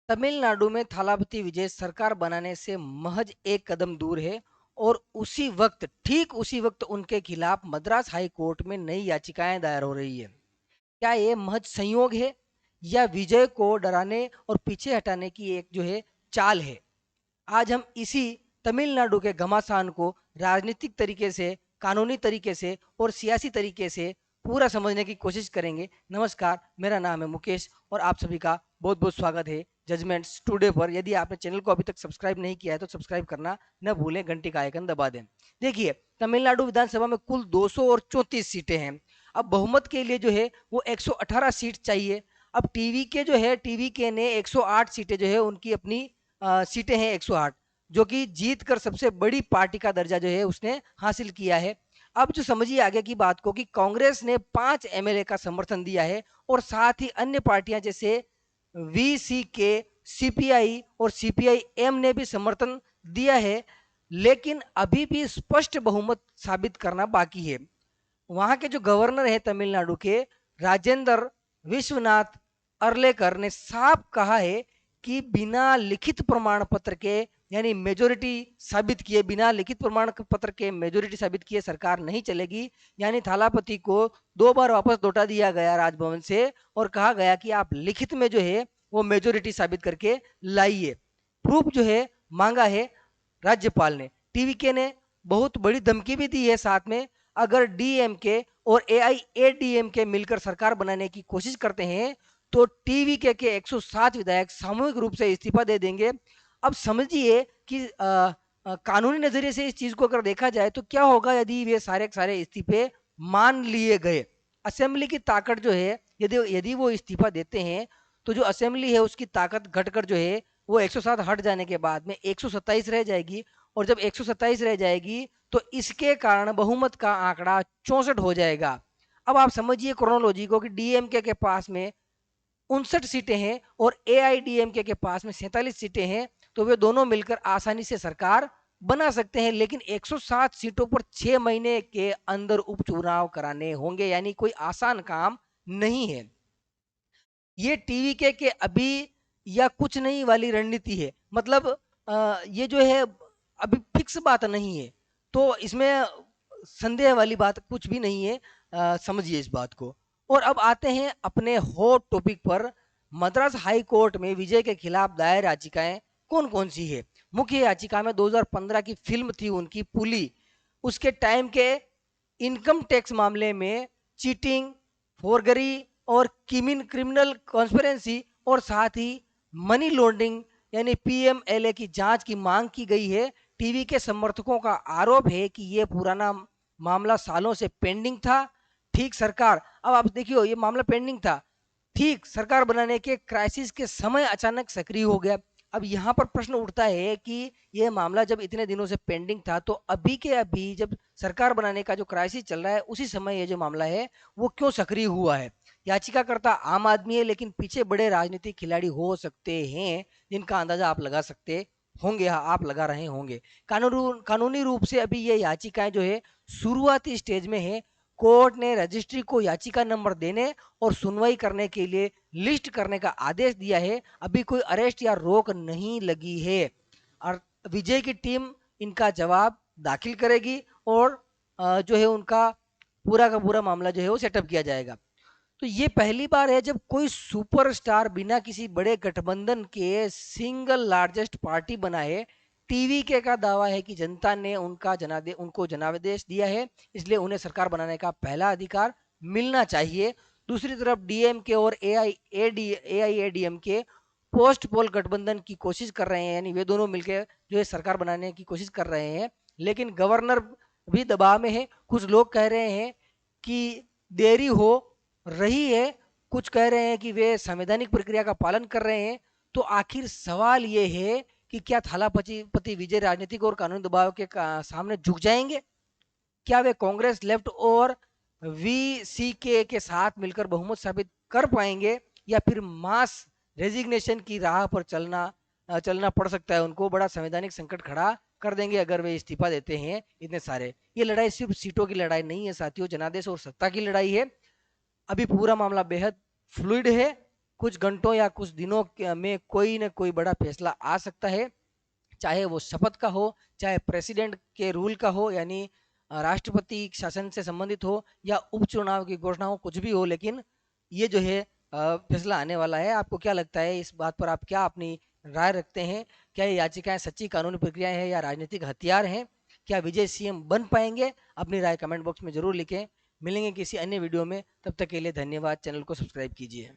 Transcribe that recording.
तमिलनाडु में थालापति विजय सरकार बनाने से महज एक कदम दूर है और ठीक उसी वक्त उनके खिलाफ मद्रास हाई कोर्ट में नई याचिकाएं दायर हो रही है। क्या ये महज संयोग है या विजय को डराने और पीछे हटाने की एक जो है चाल है? आज हम इसी तमिलनाडु के घमासान को राजनीतिक तरीके से, कानूनी तरीके से और सियासी तरीके से पूरा समझने की कोशिश करेंगे। नमस्कार, मेरा नाम है मुकेश और आप सभी का बहुत बहुत स्वागत है जजमेंट्स टुडे पर। यदि आपने चैनल को अभी तक सब्सक्राइब नहीं किया है तो सब्सक्राइब करना न भूलें, घंटी का आइकन दबा दें। देखिए, तमिलनाडु विधानसभा में कुल 234 सीटें हैं। अब बहुमत के लिए जो है वो 118 सीट चाहिए। अब टीवी के ने 108 सीटें जो है उनकी अपनी सीटें हैं 108, जो कि जीत कर सबसे बड़ी पार्टी का दर्जा जो है उसने हासिल किया है। अब जो समझिए आगे की बात को कि कांग्रेस ने 5 एमएलए का समर्थन दिया है और साथ ही अन्य पार्टियां जैसे वीसीके, सीपीआई और सीपीआई एम ने भी समर्थन दिया है, लेकिन अभी भी स्पष्ट बहुमत साबित करना बाकी है। वहां के जो गवर्नर है तमिलनाडु के, राजेंद्र विश्वनाथ अर्लेकर ने साफ कहा है कि बिना लिखित प्रमाण पत्र के, यानी मेजोरिटी साबित किए, बिना लिखित प्रमाण पत्र के मेजोरिटी साबित किए सरकार नहीं चलेगी। यानी थालापति को 2 बार वापस लौटा दिया गया राजभवन से और कहा गया कि आप लिखित में जो है वो मेजोरिटी साबित करके लाइए। प्रूफ जो है मांगा है राज्यपाल ने। टीवीके ने बहुत बड़ी धमकी भी दी है साथ में, अगर डीएमके और एआईएडीएमके मिलकर सरकार बनाने की कोशिश करते हैं तो टीवीके के 107 विधायक सामूहिक रूप से इस्तीफा दे देंगे। अब समझिए कि कानूनी नजरिए से इस चीज को अगर देखा जाए तो क्या होगा यदि वे सारे सारे इस्तीफे मान लिए गए। असेंबली की ताकत जो है, यदि यदि वो इस्तीफा देते हैं तो जो असेंबली है उसकी ताकत घटकर जो है वो 107 हट जाने के बाद में 127 रह जाएगी। और जब 127 रह जाएगी तो इसके कारण बहुमत का आंकड़ा 64 हो जाएगा। अब आप समझिए क्रोनोलॉजी को कि डीएमके के पास में 59 सीटें हैं और एआईडीएमके के पास में 47 सीटें हैं, तो वे दोनों मिलकर आसानी से सरकार बना सकते हैं। लेकिन 107 सीटों पर 6 महीने के अंदर उपचुनाव कराने होंगे, यानी कोई आसान काम नहीं है। ये टीवीके के अभी या कुछ नहीं वाली रणनीति है। मतलब ये जो है अभी फिक्स बात नहीं है, तो इसमें संदेह वाली बात कुछ भी नहीं है। समझिए इस बात को। और अब आते हैं अपने हॉट टॉपिक पर। मद्रास हाई कोर्ट में विजय के खिलाफ दायर याचिकाएं कौन कौन सी है? मुख्य याचिका में 2015 की फिल्म थी उनकी पुली, उसके टाइम के इनकम टैक्स मामले में चीटिंग, फोरगरी और क्रिमिनल कॉन्स्पिरेंसी और साथ ही मनी लॉन्ड्रिंग यानी पीएमएलए की जांच की मांग की गई है। टीवी के समर्थकों का आरोप है कि यह पुराना मामला सालों से पेंडिंग था। ठीक सरकार, अब आप देखियो, ये मामला पेंडिंग था, ठीक सरकार बनाने के क्राइसिस के समय अचानक सक्रिय हो गया। अब यहाँ पर प्रश्न उठता है कि यह मामला जब इतने दिनों से पेंडिंग था तो अभी के अभी जब सरकार बनाने का जो क्राइसिस चल रहा है उसी समय ये जो मामला है वो क्यों सक्रिय हुआ है? याचिकाकर्ता आम आदमी है, लेकिन पीछे बड़े राजनीतिक खिलाड़ी हो सकते हैं जिनका अंदाजा आप लगा सकते होंगे। हाँ, आप लगा रहे होंगे। कानूनी रूप से अभी ये याचिकाएं जो है शुरुआती स्टेज में है। कोर्ट ने रजिस्ट्री को याचिका नंबर देने और सुनवाई करने के लिए लिस्ट करने का आदेश दिया है। अभी कोई अरेस्ट या रोक नहीं लगी है और विजय की टीम इनका जवाब दाखिल करेगी और जो है उनका पूरा का पूरा मामला जो है वो सेटअप किया जाएगा। तो ये पहली बार है जब कोई सुपरस्टार बिना किसी बड़े गठबंधन के सिंगल लार्जेस्ट पार्टी बना है। टीवी के का दावा है कि जनता ने उनको जनादेश दिया है, इसलिए उन्हें सरकार बनाने का पहला अधिकार मिलना चाहिए। दूसरी तरफ डीएमके और एआईएडीएमके पोस्ट पोल गठबंधन की कोशिश कर रहे हैं, यानी वे दोनों मिलकर जो है सरकार बनाने की कोशिश कर रहे हैं। लेकिन गवर्नर भी दबाव में है। कुछ लोग कह रहे हैं कि देरी हो रही है, कुछ कह रहे हैं कि वे संवैधानिक प्रक्रिया का पालन कर रहे हैं। तो आखिर सवाल ये है कि क्या थालापति विजय राजनीतिक और कानूनी दबाव के सामने झुक जाएंगे? क्या वे कांग्रेस, लेफ्ट और वीसीके के साथ मिलकर बहुमत साबित कर पाएंगे या फिर मास रेजिग्नेशन की राह पर चलना पड़ सकता है उनको? बड़ा संवैधानिक संकट खड़ा कर देंगे अगर वे इस्तीफा देते हैं इतने सारे। ये लड़ाई सिर्फ सीटों की लड़ाई नहीं है साथियों, जनादेश और सत्ता की लड़ाई है। अभी पूरा मामला बेहद फ्लूइड है। कुछ घंटों या कुछ दिनों में कोई न कोई बड़ा फैसला आ सकता है, चाहे वो शपथ का हो, चाहे प्रेसिडेंट के रूल का हो, यानी राष्ट्रपति शासन से संबंधित हो, या उपचुनाव की घोषणा हो, कुछ भी हो, लेकिन ये जो है फैसला आने वाला है। आपको क्या लगता है इस बात पर, आप क्या अपनी राय रखते हैं? क्या ये याचिकाएं सच्ची कानूनी प्रक्रियाएं हैं या राजनीतिक हथियार हैं? क्या विजय सीएम बन पाएंगे? अपनी राय कमेंट बॉक्स में जरूर लिखें। मिलेंगे किसी अन्य वीडियो में, तब तक के लिए धन्यवाद। चैनल को सब्सक्राइब कीजिए।